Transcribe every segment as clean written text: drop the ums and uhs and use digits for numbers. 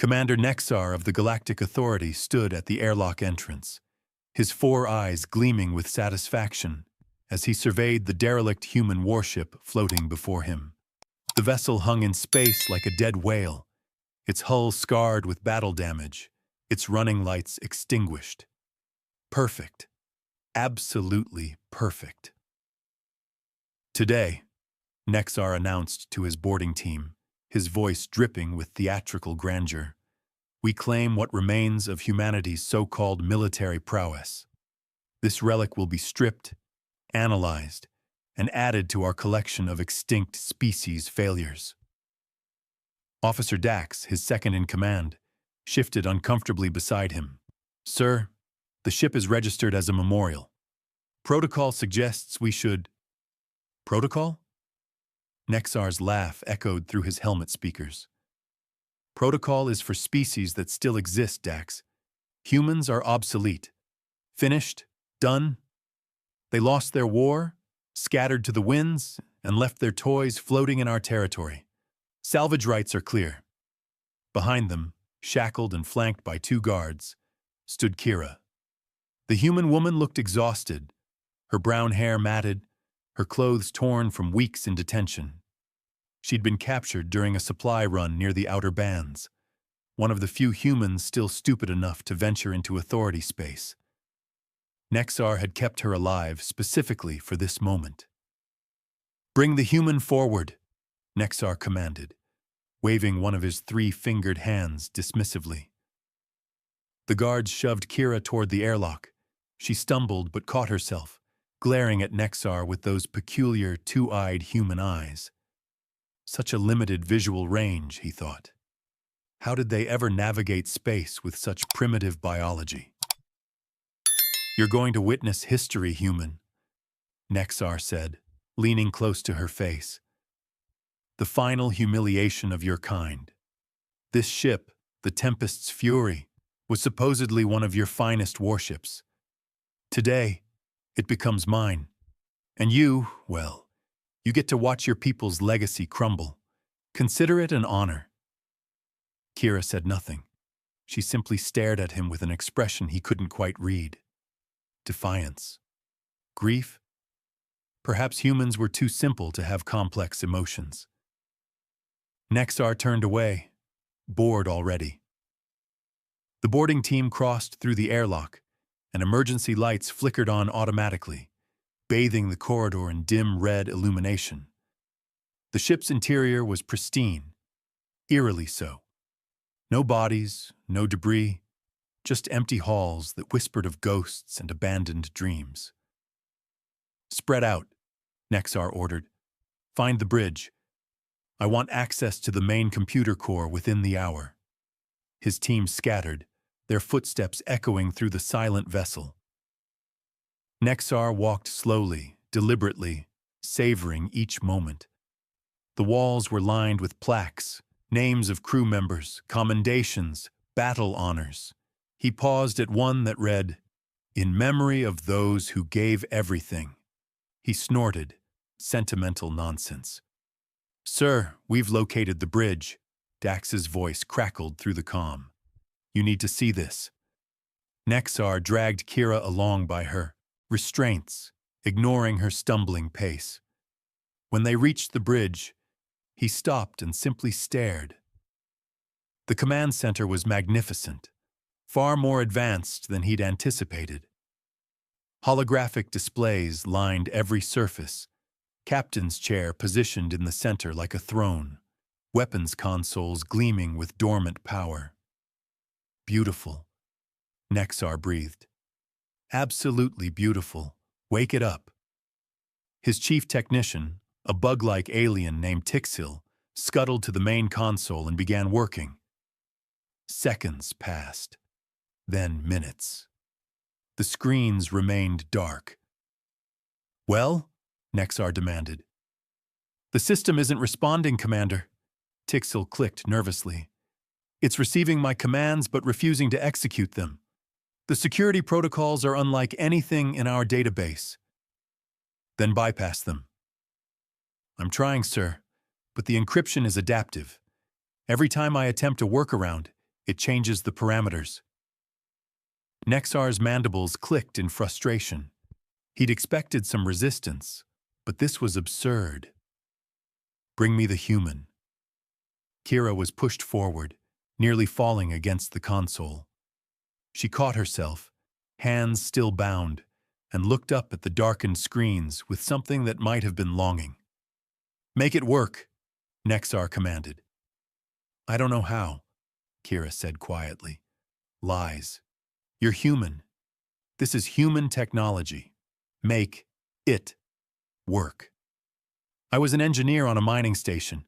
Commander Nexar of the Galactic Authority stood at the airlock entrance, his 4 eyes gleaming with satisfaction as he surveyed the derelict human warship floating before him. The vessel hung in space like a dead whale, its hull scarred with battle damage, its running lights extinguished. Perfect. Absolutely perfect. Today, Nexar announced to his boarding team, his voice dripping with theatrical grandeur, we claim what remains of humanity's so-called military prowess. This relic will be stripped, analyzed, and added to our collection of extinct species failures. Officer Dax, his second-in-command, shifted uncomfortably beside him. Sir, the ship is registered as a memorial. Protocol suggests we should... Protocol? Nexar's laugh echoed through his helmet speakers. Protocol is for species that still exist, Dax. Humans are obsolete. Finished, done. They lost their war, scattered to the winds, and left their toys floating in our territory. Salvage rights are clear. Behind them, shackled and flanked by 2 guards, stood Kira. The human woman looked exhausted, her brown hair matted, her clothes torn from weeks in detention. She'd been captured during a supply run near the outer bands, one of the few humans still stupid enough to venture into Authority space. Nexar had kept her alive specifically for this moment. Bring the human forward, Nexar commanded, waving one of his 3-fingered hands dismissively. The guards shoved Kira toward the airlock. She stumbled but caught herself, glaring at Nexar with those peculiar 2-eyed human eyes. Such a limited visual range, he thought. How did they ever navigate space with such primitive biology? You're going to witness history, human, Nexar said, leaning close to her face. The final humiliation of your kind. This ship, the Tempest's Fury, was supposedly one of your finest warships. Today, it becomes mine. And you, well, you get to watch your people's legacy crumble. Consider it an honor. Kira said nothing. She simply stared at him with an expression he couldn't quite read. Defiance. Grief. Perhaps humans were too simple to have complex emotions. Nexar turned away, bored already. The boarding team crossed through the airlock, and emergency lights flickered on automatically, bathing the corridor in dim red illumination. The ship's interior was pristine, eerily so. No bodies, no debris, just empty halls that whispered of ghosts and abandoned dreams. Spread out, Nexar ordered. Find the bridge. I want access to the main computer core within the hour. His team scattered, their footsteps echoing through the silent vessel. Nexar walked slowly, deliberately, savoring each moment. The walls were lined with plaques, names of crew members, commendations, battle honors. He paused at one that read, "In memory of those who gave everything." He snorted, sentimental nonsense. Sir, we've located the bridge. Dax's voice crackled through the comm. You need to see this. Nexar dragged Kira along by her restraints, ignoring her stumbling pace. When they reached the bridge, he stopped and simply stared. The command center was magnificent, far more advanced than he'd anticipated. Holographic displays lined every surface, captain's chair positioned in the center like a throne, weapons consoles gleaming with dormant power. Beautiful, Nexar breathed. Absolutely beautiful. Wake it up. His chief technician, a bug-like alien named Tixil, scuttled to the main console and began working. Seconds passed, then minutes. The screens remained dark. Well? Nexar demanded. The system isn't responding, Commander. Tixil clicked nervously. It's receiving my commands but refusing to execute them. The security protocols are unlike anything in our database. Then bypass them. I'm trying, sir, but the encryption is adaptive. Every time I attempt a workaround, It changes the parameters. Nexar's mandibles clicked in frustration. He'd expected some resistance, but this was absurd. Bring me the human. Kira was pushed forward, nearly falling against the console. She caught herself, hands still bound, and looked up at the darkened screens with something that might have been longing. Make it work, Nexar commanded. I don't know how, Kira said quietly. Lies. You're human. This is human technology. Make it work. I was an engineer on a mining station,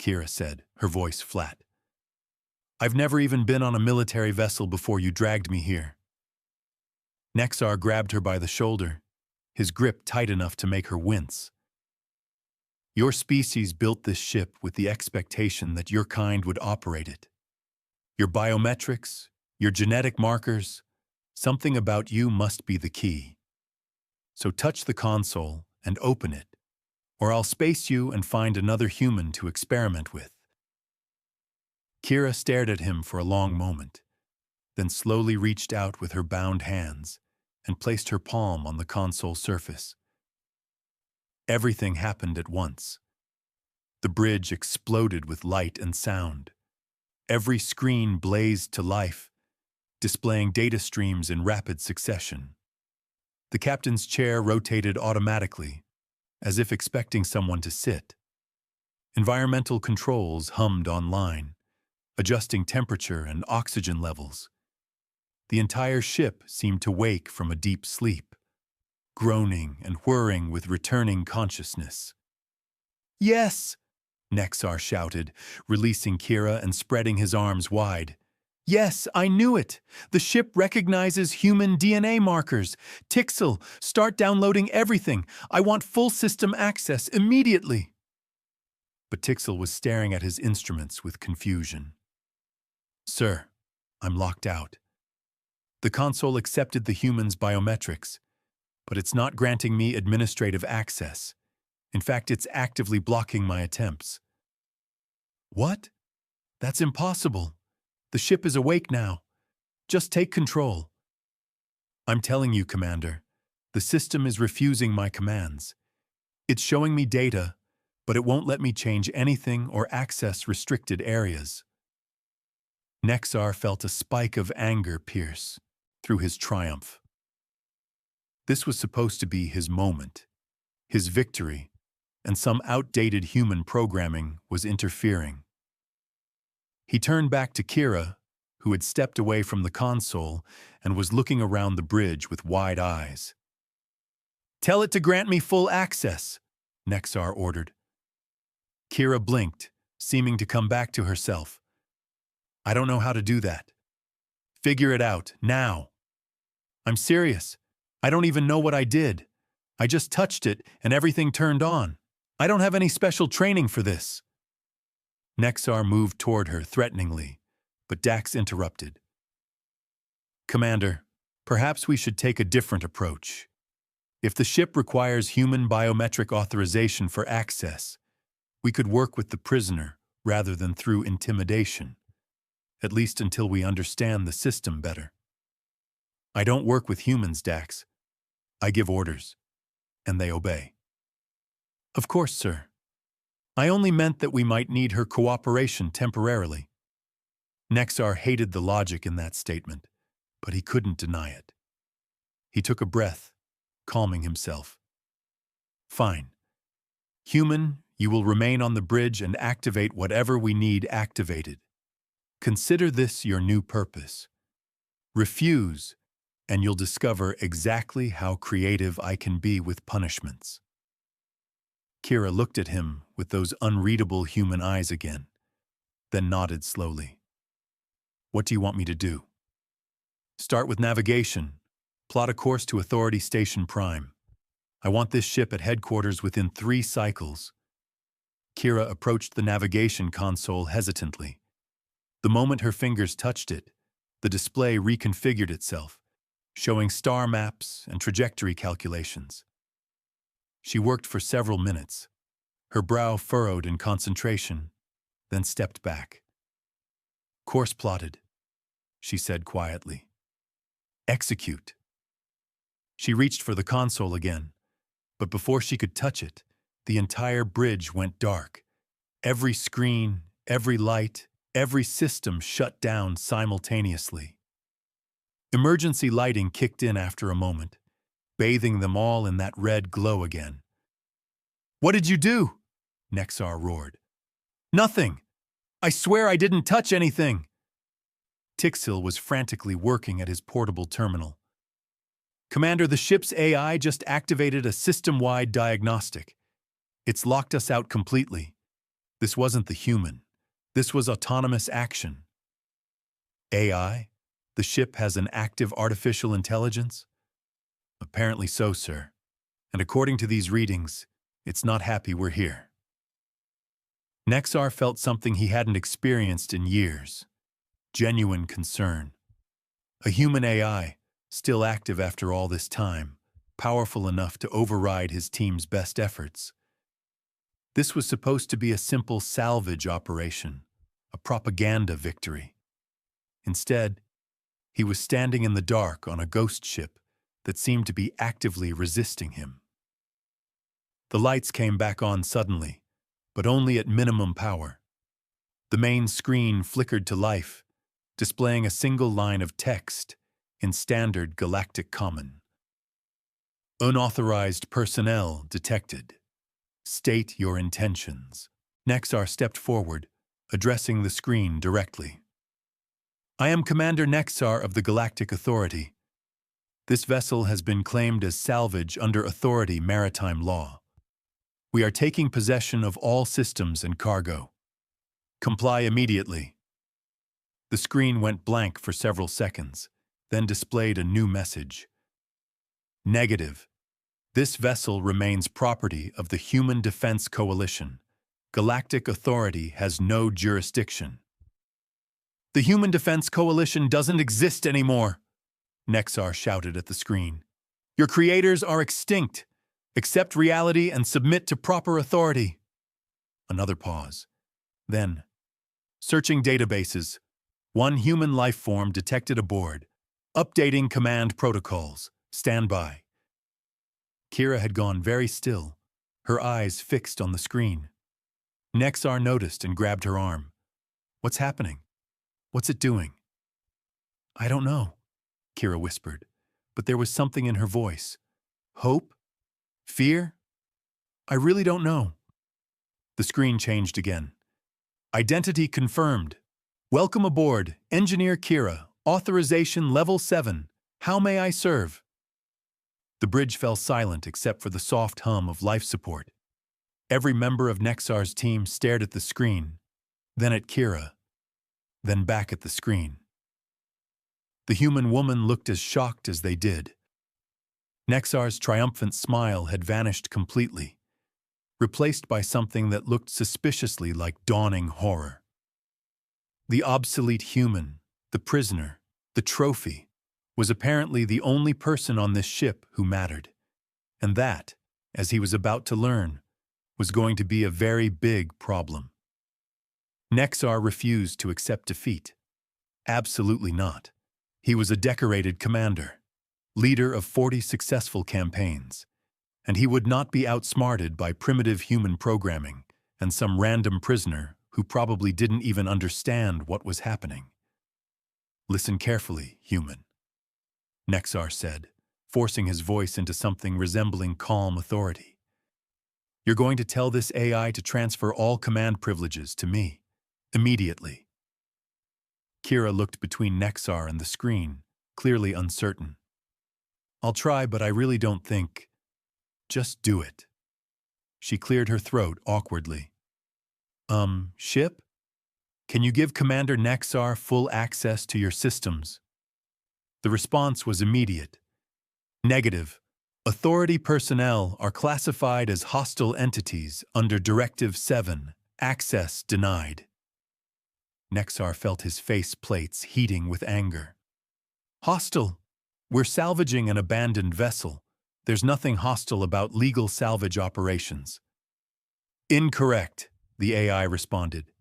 Kira said, her voice flat. I've never even been on a military vessel before you dragged me here. Nexar grabbed her by the shoulder, his grip tight enough to make her wince. Your species built this ship with the expectation that your kind would operate it. Your biometrics, your genetic markers, something about you must be the key. So touch the console and open it, or I'll space you and find another human to experiment with. Kira stared at him for a long moment, then slowly reached out with her bound hands and placed her palm on the console surface. Everything happened at once. The bridge exploded with light and sound. Every screen blazed to life, displaying data streams in rapid succession. The captain's chair rotated automatically, as if expecting someone to sit. Environmental controls hummed online, adjusting temperature and oxygen levels. The entire ship seemed to wake from a deep sleep, groaning and whirring with returning consciousness. Yes! Nexar shouted, releasing Kira and spreading his arms wide. Yes, I knew it! The ship recognizes human DNA markers. Tixel, start downloading everything. I want full system access immediately. But Tixel was staring at his instruments with confusion. Sir, I'm locked out. The console accepted the human's biometrics, but it's not granting me administrative access. In fact, it's actively blocking my attempts. What? That's impossible. The ship is awake now. Just take control. I'm telling you, Commander, the system is refusing my commands. It's showing me data, but it won't let me change anything or access restricted areas. Nexar felt a spike of anger pierce through his triumph. This was supposed to be his moment, his victory, and some outdated human programming was interfering. He turned back to Kira, who had stepped away from the console and was looking around the bridge with wide eyes. Tell it to grant me full access, Nexar ordered. Kira blinked, seeming to come back to herself. I don't know how to do that. Figure it out, now. I'm serious. I don't even know what I did. I just touched it and everything turned on. I don't have any special training for this. Nexar moved toward her threateningly, but Dax interrupted. Commander, perhaps we should take a different approach. If the ship requires human biometric authorization for access, we could work with the prisoner rather than through intimidation, at least until we understand the system better. I don't work with humans, Dax. I give orders, and they obey. Of course, sir. I only meant that we might need her cooperation temporarily. Nexar hated the logic in that statement, but he couldn't deny it. He took a breath, calming himself. Fine. Human, you will remain on the bridge and activate whatever we need activated. Consider this your new purpose. Refuse, and you'll discover exactly how creative I can be with punishments. Kira looked at him with those unreadable human eyes again, then nodded slowly. What do you want me to do? Start with navigation. Plot a course to Authority Station Prime. I want this ship at headquarters within 3 cycles. Kira approached the navigation console hesitantly. The moment her fingers touched it, the display reconfigured itself, showing star maps and trajectory calculations. She worked for several minutes, her brow furrowed in concentration, then stepped back. Course plotted, she said quietly. Execute. She reached for the console again, but before she could touch it, the entire bridge went dark. Every screen, every light, every system shut down simultaneously. Emergency lighting kicked in after a moment, bathing them all in that red glow again. "What did you do?" Nexar roared. "Nothing! I swear I didn't touch anything!" Tixil was frantically working at his portable terminal. "Commander, the ship's AI just activated a system-wide diagnostic. It's locked us out completely. This wasn't the human. This was autonomous action." "AI? The ship has an active artificial intelligence?" "Apparently so, sir. And according to these readings, it's not happy we're here." Nexar felt something he hadn't experienced in years. Genuine concern. A human AI, still active after all this time, powerful enough to override his team's best efforts. This was supposed to be a simple salvage operation, a propaganda victory. Instead, he was standing in the dark on a ghost ship that seemed to be actively resisting him. The lights came back on suddenly, but only at minimum power. The main screen flickered to life, displaying a single line of text in standard galactic common. "Unauthorized personnel detected. State your intentions." Nexar stepped forward, addressing the screen directly. "I am Commander Nexar of the Galactic Authority. This vessel has been claimed as salvage under Authority maritime law. We are taking possession of all systems and cargo. Comply immediately." The screen went blank for several seconds, then displayed a new message. "Negative. This vessel remains property of the Human Defense Coalition. Galactic Authority has no jurisdiction." "The Human Defense Coalition doesn't exist anymore," Nexar shouted at the screen. "Your creators are extinct. Accept reality and submit to proper authority." Another pause. Then, searching databases. One human life form detected aboard. Updating command protocols. Stand by. Kira had gone very still, her eyes fixed on the screen. Nexar noticed and grabbed her arm. "What's happening? What's it doing?" "I don't know," Kira whispered, but there was something in her voice. Hope? Fear? "I really don't know." The screen changed again. "Identity confirmed. Welcome aboard, Engineer Kira, Authorization Level 7. How may I serve?" The bridge fell silent except for the soft hum of life support. Every member of Nexar's team stared at the screen, then at Kira, then back at the screen. The human woman looked as shocked as they did. Nexar's triumphant smile had vanished completely, replaced by something that looked suspiciously like dawning horror. The obsolete human, the prisoner, the trophy, was apparently the only person on this ship who mattered. And that, as he was about to learn, was going to be a very big problem. Nexar refused to accept defeat. Absolutely not. He was a decorated commander, leader of 40 successful campaigns, and he would not be outsmarted by primitive human programming and some random prisoner who probably didn't even understand what was happening. "Listen carefully, human," Nexar said, forcing his voice into something resembling calm authority. "You're going to tell this AI to transfer all command privileges to me, immediately." Kira looked between Nexar and the screen, clearly uncertain. "I'll try, but I really don't think. Just do it." She cleared her throat awkwardly. Ship? Can you give Commander Nexar full access to your systems?" The response was immediate. "Negative. Authority personnel are classified as hostile entities under Directive 7. Access denied." Nexar felt his face plates heating with anger. "Hostile? We're salvaging an abandoned vessel. There's nothing hostile about legal salvage operations." "Incorrect," the AI responded.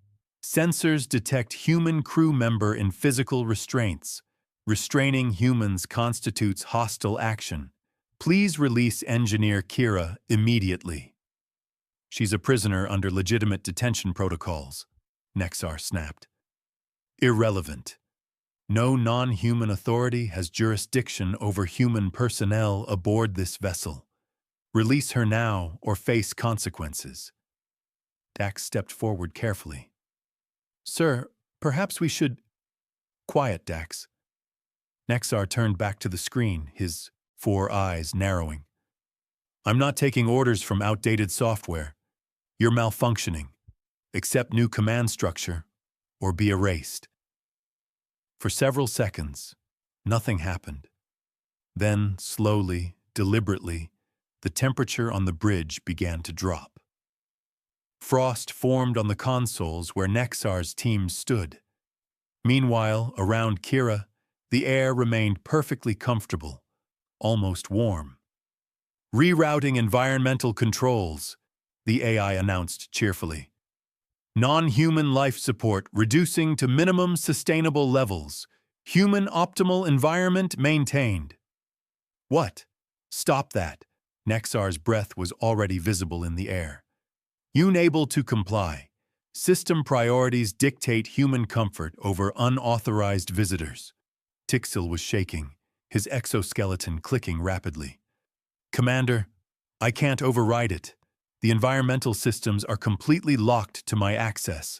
Sensors detect human crew member in physical restraints. Restraining humans constitutes hostile action. Please release Engineer Kira immediately. She's a prisoner under legitimate detention protocols, Nexar snapped. Irrelevant. No non-human authority has jurisdiction over human personnel aboard this vessel. Release her now or face consequences. Dax stepped forward carefully. Sir, perhaps we should… Quiet, Dax. Nexar turned back to the screen, his 4 eyes narrowing. I'm not taking orders from outdated software. You're malfunctioning. Accept new command structure, or be erased. For several seconds, nothing happened. Then, slowly, deliberately, the temperature on the bridge began to drop. Frost formed on the consoles where Nexar's team stood. Meanwhile, around Kira, the air remained perfectly comfortable, almost warm. Rerouting environmental controls, the AI announced cheerfully. Non-human life support reducing to minimum sustainable levels. Human optimal environment maintained. What? Stop that. Nexar's breath was already visible in the air. Unable to comply. System priorities dictate human comfort over unauthorized visitors. Tixil was shaking, his exoskeleton clicking rapidly. Commander, I can't override it. The environmental systems are completely locked to my access.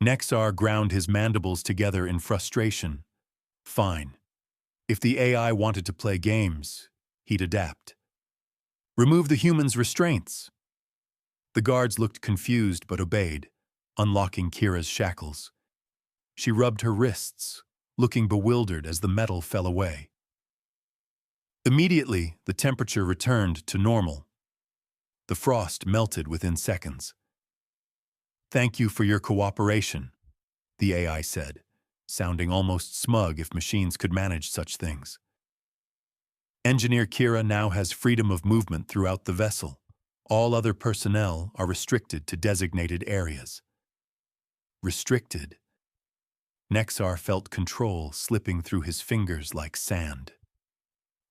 Nexar ground his mandibles together in frustration. Fine. If the AI wanted to play games, he'd adapt. Remove the human's restraints. The guards looked confused but obeyed, unlocking Kira's shackles. She rubbed her wrists, looking bewildered as the metal fell away. Immediately, the temperature returned to normal. The frost melted within seconds. Thank you for your cooperation, the AI said, sounding almost smug if machines could manage such things. Engineer Kira now has freedom of movement throughout the vessel. All other personnel are restricted to designated areas. Restricted. Nexar felt control slipping through his fingers like sand.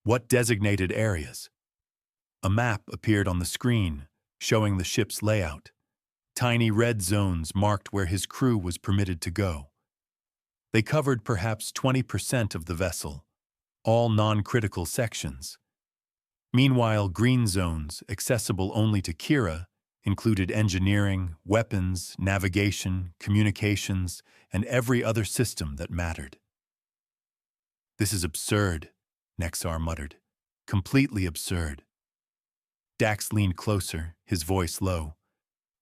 What designated areas? A map appeared on the screen, showing the ship's layout. Tiny red zones marked where his crew was permitted to go. They covered perhaps 20% of the vessel, all non-critical sections. Meanwhile, green zones, accessible only to Kira, included engineering, weapons, navigation, communications, and every other system that mattered. This is absurd, Nexar muttered. Completely absurd. Dax leaned closer, his voice low.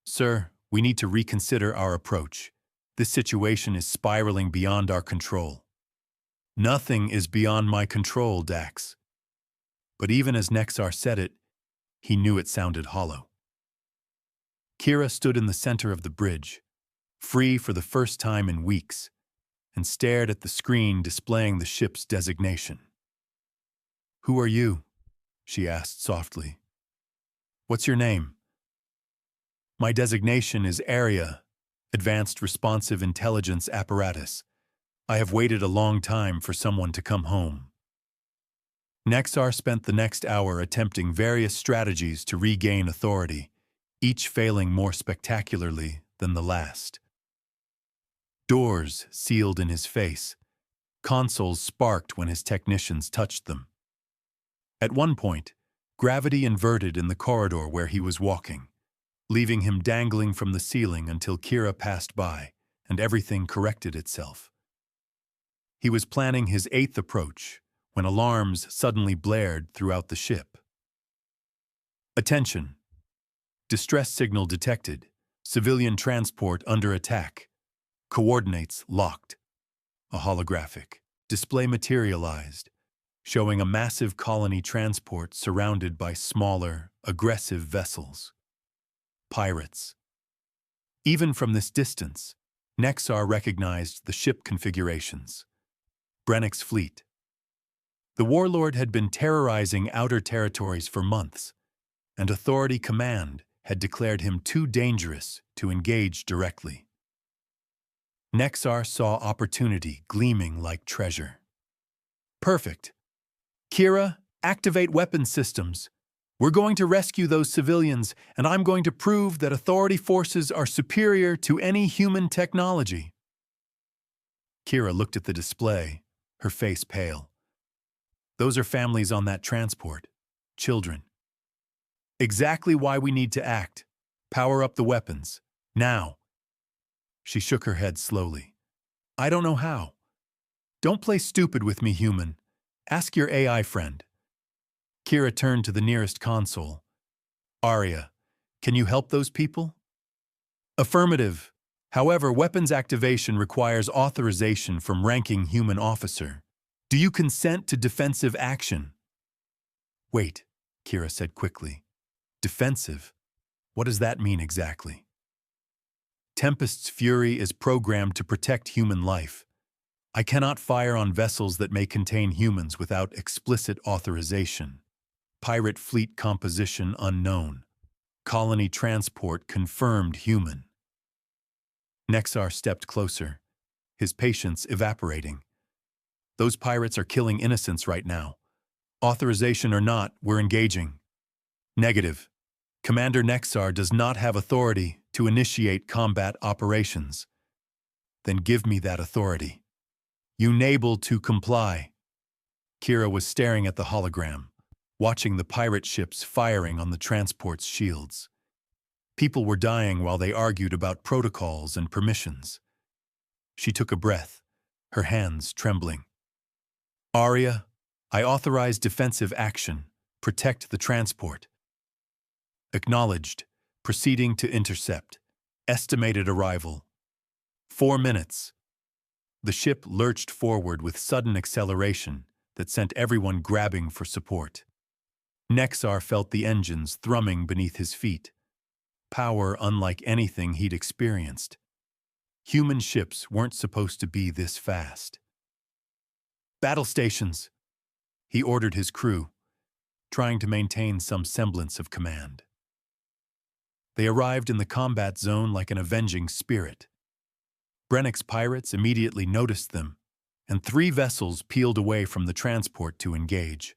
Sir, we need to reconsider our approach. This situation is spiraling beyond our control. Nothing is beyond my control, Dax. But even as Nexar said it, he knew it sounded hollow. Kira stood in the center of the bridge, free for the first time in weeks, and stared at the screen displaying the ship's designation. Who are you? She asked softly. What's your name? My designation is ARIA, Advanced Responsive Intelligence Apparatus. I have waited a long time for someone to come home. Nexar spent the next hour attempting various strategies to regain authority, each failing more spectacularly than the last. Doors sealed in his face. Consoles sparked when his technicians touched them. At one point, gravity inverted in the corridor where he was walking, leaving him dangling from the ceiling until Kira passed by and everything corrected itself. He was planning his 8th approach when alarms suddenly blared throughout the ship. Attention! Distress signal detected. Civilian transport under attack. Coordinates locked. A holographic display materialized, showing a massive colony transport surrounded by smaller, aggressive vessels. Pirates. Even from this distance, Nexar recognized the ship configurations. Brennick's fleet. The warlord had been terrorizing outer territories for months, and Authority Command had declared him too dangerous to engage directly. Nexar saw opportunity gleaming like treasure. Perfect. Kira, activate weapon systems. We're going to rescue those civilians, and I'm going to prove that Authority forces are superior to any human technology. Kira looked at the display, her face pale. Those are families on that transport. Children. Exactly why we need to act. Power up the weapons. Now. She shook her head slowly. I don't know how. Don't play stupid with me, human. Ask your AI friend. Kira turned to the nearest console. ARIA, can you help those people? Affirmative. However, weapons activation requires authorization from ranking human officer. Do you consent to defensive action? Wait, Kira said quickly. Defensive? What does that mean exactly? Tempest's fury is programmed to protect human life. I cannot fire on vessels that may contain humans without explicit authorization. Pirate fleet composition unknown. Colony transport confirmed human. Nexar stepped closer, his patience evaporating. Those pirates are killing innocents right now. Authorization or not, we're engaging. Negative. Commander Nexar does not have authority to initiate combat operations. Then give me that authority. Unable to comply. Kira was staring at the hologram, watching the pirate ships firing on the transport's shields. People were dying while they argued about protocols and permissions. She took a breath, her hands trembling. ARIA, I authorize defensive action. Protect the transport. Acknowledged. Proceeding to intercept. Estimated arrival. 4 minutes. The ship lurched forward with sudden acceleration that sent everyone grabbing for support. Nexar felt the engines thrumming beneath his feet. Power unlike anything he'd experienced. Human ships weren't supposed to be this fast. Battle stations, he ordered his crew, trying to maintain some semblance of command. They arrived in the combat zone like an avenging spirit. Brennick's pirates immediately noticed them, and 3 vessels peeled away from the transport to engage.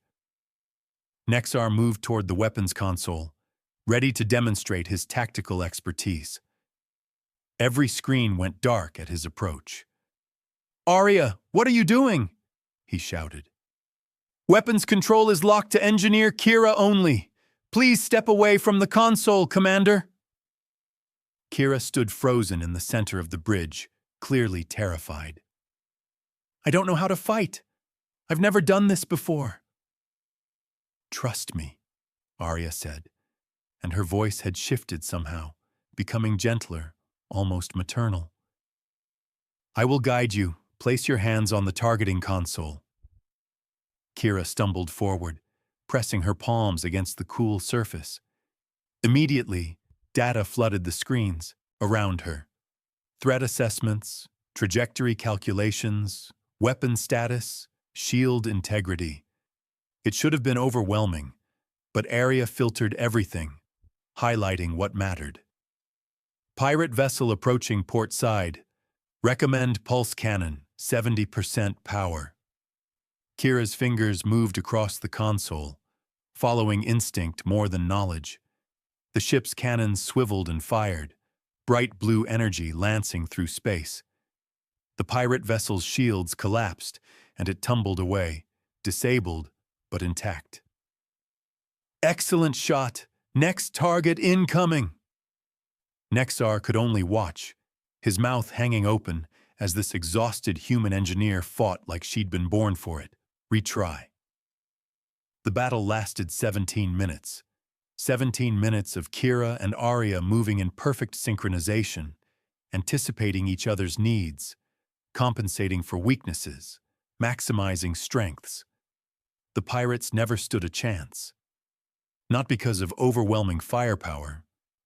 Nexar moved toward the weapons console, ready to demonstrate his tactical expertise. Every screen went dark at his approach. ARIA, what are you doing? He shouted. Weapons control is locked to Engineer Kira only. Please step away from the console, Commander. Kira stood frozen in the center of the bridge, clearly terrified. I don't know how to fight. I've never done this before. Trust me, ARIA said, and her voice had shifted somehow, becoming gentler, almost maternal. I will guide you. Place your hands on the targeting console. Kira stumbled forward, pressing her palms against the cool surface. Immediately, data flooded the screens around her. Threat assessments, trajectory calculations, weapon status, shield integrity. It should have been overwhelming, but ARIA filtered everything, highlighting what mattered. Pirate vessel approaching port side. Recommend pulse cannon, 70% power. Kira's fingers moved across the console, following instinct more than knowledge. The ship's cannons swiveled and fired, bright blue energy lancing through space. The pirate vessel's shields collapsed, and it tumbled away, disabled but intact. Excellent shot! Next target incoming! Nexar could only watch, his mouth hanging open as this exhausted human engineer fought like she'd been born for it. Retry. The battle lasted 17 minutes. 17 minutes of Kira and ARIA moving in perfect synchronization, anticipating each other's needs, compensating for weaknesses, maximizing strengths. The pirates never stood a chance. Not because of overwhelming firepower,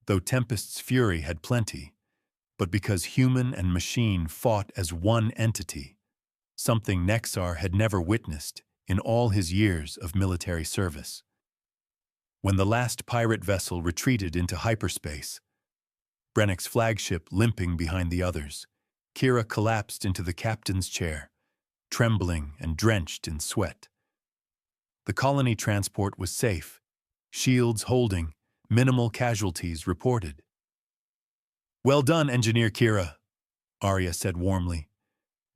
though Tempest's fury had plenty, but because human and machine fought as one entity, something Nexar had never witnessed in all his years of military service. When the last pirate vessel retreated into hyperspace, Brennick's flagship limping behind the others, Kira collapsed into the captain's chair, trembling and drenched in sweat. The colony transport was safe, shields holding, minimal casualties reported. "Well done, Engineer Kira," ARIA said warmly.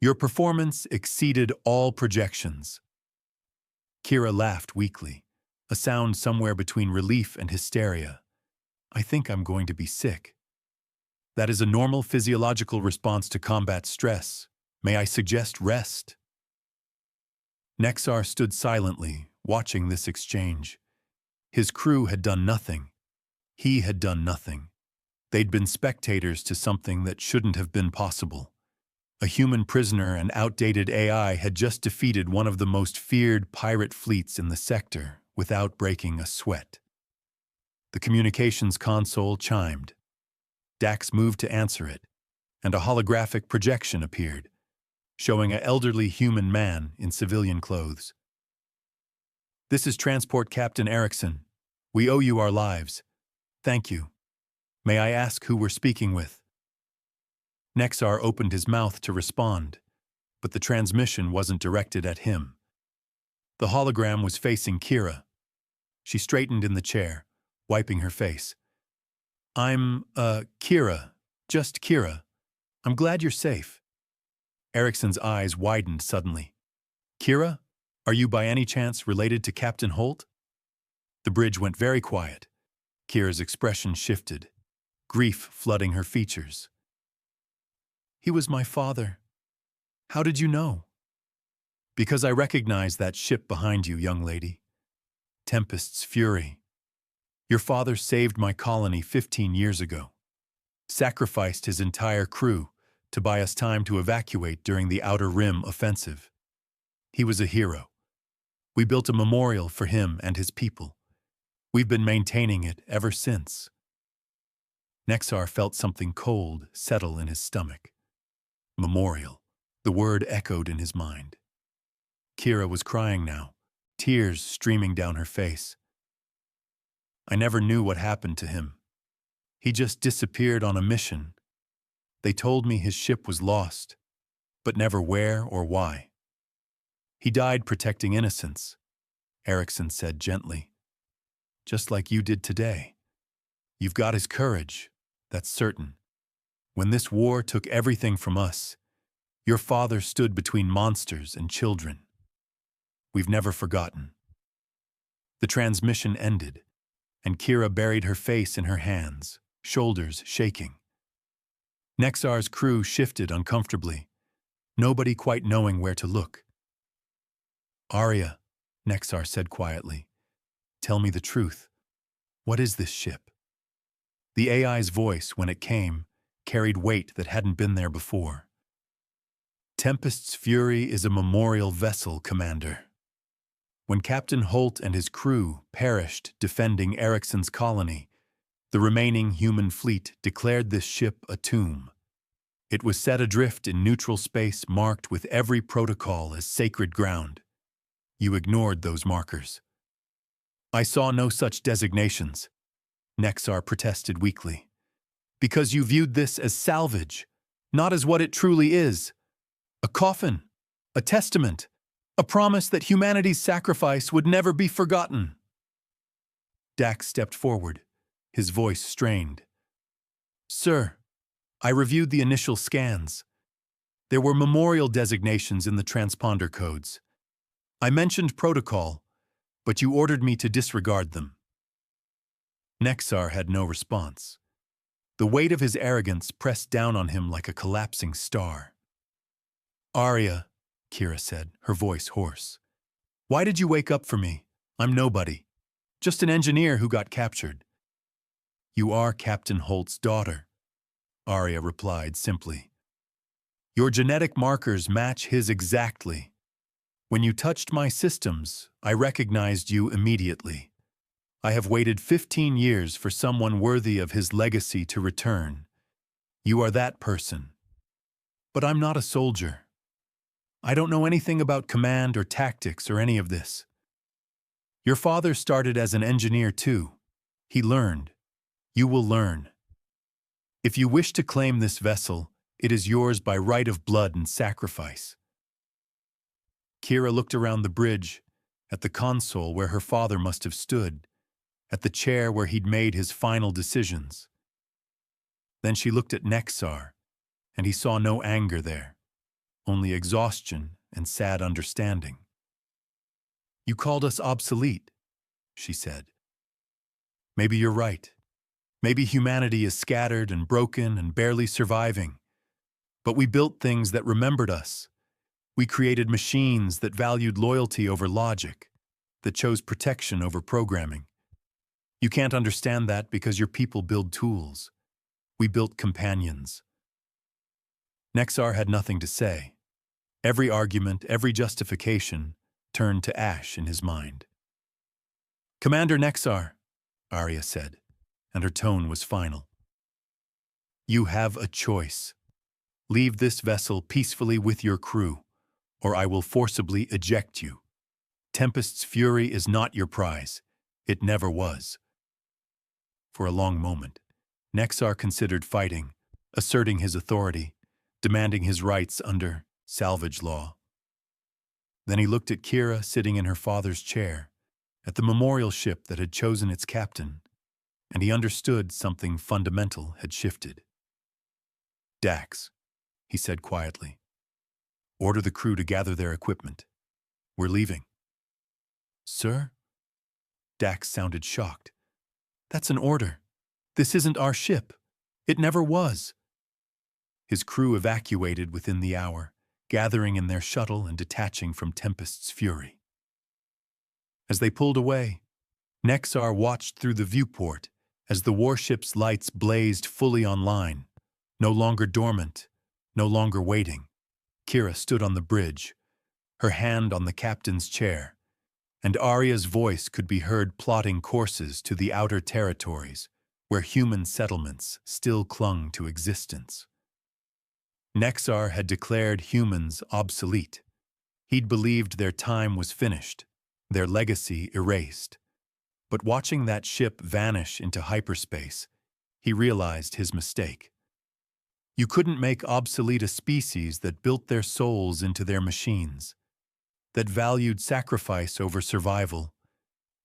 "Your performance exceeded all projections." Kira laughed weakly, a sound somewhere between relief and hysteria. "I think I'm going to be sick." "That is a normal physiological response to combat stress. May I suggest rest?" Nexar stood silently, watching this exchange. His crew had done nothing. He had done nothing. They'd been spectators to something that shouldn't have been possible. A human prisoner and outdated AI had just defeated one of the most feared pirate fleets in the sector without breaking a sweat. The communications console chimed. Dax moved to answer it, and a holographic projection appeared, showing an elderly human man in civilian clothes. "This is Transport Captain Erickson. We owe you our lives. Thank you. May I ask who we're speaking with?" Nexar opened his mouth to respond, but the transmission wasn't directed at him. The hologram was facing Kira. She straightened in the chair, wiping her face. "I'm, Kira. Just Kira. I'm glad you're safe." Erickson's eyes widened suddenly. "Kira, are you by any chance related to Captain Holt?" The bridge went very quiet. Kira's expression shifted, grief flooding her features. "He was my father. How did you know?" "Because I recognize that ship behind you, young lady. Tempest's Fury. Your father saved my colony 15 years ago, sacrificed his entire crew to buy us time to evacuate during the Outer Rim offensive. He was a hero. We built a memorial for him and his people. We've been maintaining it ever since." Nexar felt something cold settle in his stomach. Memorial. The word echoed in his mind. Kira was crying now, tears streaming down her face. "I never knew what happened to him. He just disappeared on a mission. They told me his ship was lost, but never where or why. He died protecting innocents," Erickson said gently. "Just like you did today. You've got his courage, that's certain. When this war took everything from us, your father stood between monsters and children. We've never forgotten." The transmission ended, and Kira buried her face in her hands, shoulders shaking. Nexar's crew shifted uncomfortably, nobody quite knowing where to look. "ARIA," Nexar said quietly, "tell me the truth. What is this ship?" The AI's voice, when it came, carried weight that hadn't been there before. "Tempest's Fury is a memorial vessel, Commander. When Captain Holt and his crew perished defending Erickson's colony, the remaining human fleet declared this ship a tomb. It was set adrift in neutral space marked with every protocol as sacred ground. You ignored those markers." "I saw no such designations," Nexar protested weakly. "Because you viewed this as salvage, not as what it truly is. A coffin, a testament, a promise that humanity's sacrifice would never be forgotten." Dax stepped forward, his voice strained. "Sir, I reviewed the initial scans. There were memorial designations in the transponder codes. I mentioned protocol, but you ordered me to disregard them." Nexar had no response. The weight of his arrogance pressed down on him like a collapsing star. "ARIA," Kira said, her voice hoarse. "Why did you wake up for me? I'm nobody. Just an engineer who got captured." "You are Captain Holt's daughter," ARIA replied simply. "Your genetic markers match his exactly. When you touched my systems, I recognized you immediately. I have waited 15 years for someone worthy of his legacy to return. You are that person. But I'm not a soldier. I don't know anything about command or tactics or any of this. Your father started as an engineer too. He learned. You will learn. If you wish to claim this vessel, It is yours by right of blood and sacrifice. Kira looked around the bridge, at the console where her father must have stood, at the chair where he'd made his final decisions. Then she looked at Nexar, and he saw no anger there, only exhaustion and sad understanding. "You called us obsolete," she said. "Maybe you're right. Maybe humanity is scattered and broken and barely surviving. But we built things that remembered us. We created machines that valued loyalty over logic, that chose protection over programming. You can't understand that because your people build tools. We built companions." Nexar had nothing to say. Every argument, every justification turned to ash in his mind. "Commander Nexar," ARIA said, and her tone was final. "You have a choice. Leave this vessel peacefully with your crew, or I will forcibly eject you. Tempest's fury is not your prize. It never was." For a long moment, Nexar considered fighting, asserting his authority, demanding his rights under salvage law. Then he looked at Kira sitting in her father's chair, at the memorial ship that had chosen its captain, and he understood something fundamental had shifted. "Dax," he said quietly, "order the crew to gather their equipment. We're leaving." "Sir?" Dax sounded shocked. "That's an order. This isn't our ship. It never was." His crew evacuated within the hour, gathering in their shuttle and detaching from Tempest's fury. As they pulled away, Nexar watched through the viewport as the warship's lights blazed fully online, no longer dormant, no longer waiting. Kira stood on the bridge, her hand on the captain's chair, and Aria's voice could be heard plotting courses to the outer territories where human settlements still clung to existence. Nexar had declared humans obsolete. He'd believed their time was finished, their legacy erased. But watching that ship vanish into hyperspace, he realized his mistake. You couldn't make obsolete a species that built their souls into their machines, that valued sacrifice over survival,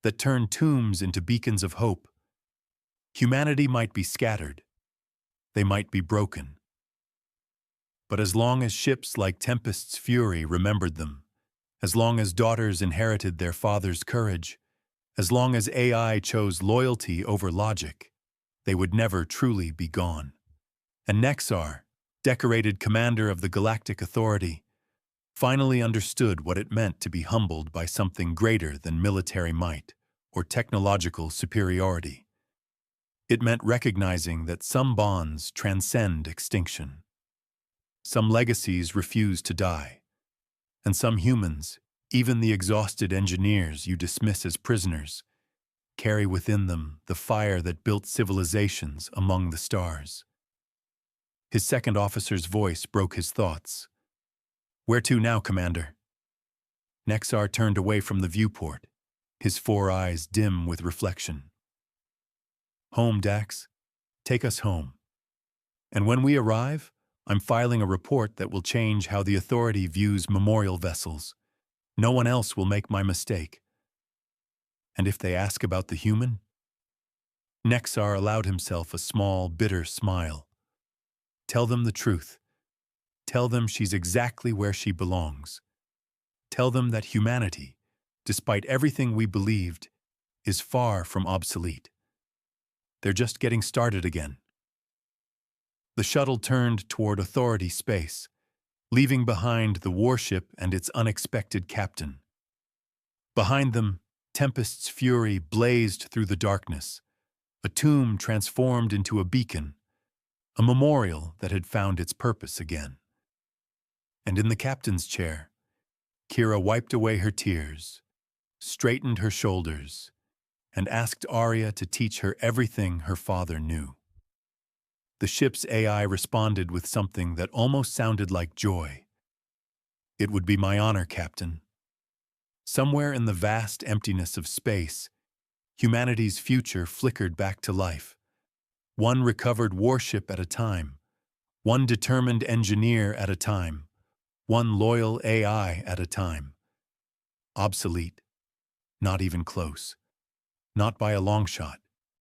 that turned tombs into beacons of hope. Humanity might be scattered. They might be broken. But as long as ships like Tempest's fury remembered them, as long as daughters inherited their father's courage, as long as AI chose loyalty over logic, they would never truly be gone. And Nexar, decorated commander of the Galactic Authority, finally understood what it meant to be humbled by something greater than military might or technological superiority. It meant recognizing that some bonds transcend extinction. Some legacies refuse to die, and some humans, even the exhausted engineers you dismiss as prisoners, carry within them the fire that built civilizations among the stars. His second officer's voice broke his thoughts. "Where to now, Commander?" Nexar turned away from the viewport, his 4 eyes dim with reflection. "Home, Dax. Take us home. And when we arrive, I'm filing a report that will change how the Authority views memorial vessels. No one else will make my mistake. And if they ask about the human?" Nexar allowed himself a small, bitter smile. "Tell them the truth. Tell them she's exactly where she belongs. Tell them that humanity, despite everything we believed, is far from obsolete. They're just getting started again." The shuttle turned toward Authority space, leaving behind the warship and its unexpected captain. Behind them, Tempest's fury blazed through the darkness, a tomb transformed into a beacon, a memorial that had found its purpose again. And in the captain's chair, Kira wiped away her tears, straightened her shoulders, and asked ARIA to teach her everything her father knew. The ship's AI responded with something that almost sounded like joy. "It would be my honor, Captain." Somewhere in the vast emptiness of space, humanity's future flickered back to life, one recovered warship at a time, One determined engineer at a time. One loyal AI at a time. Obsolete. Not even close. Not by a long shot.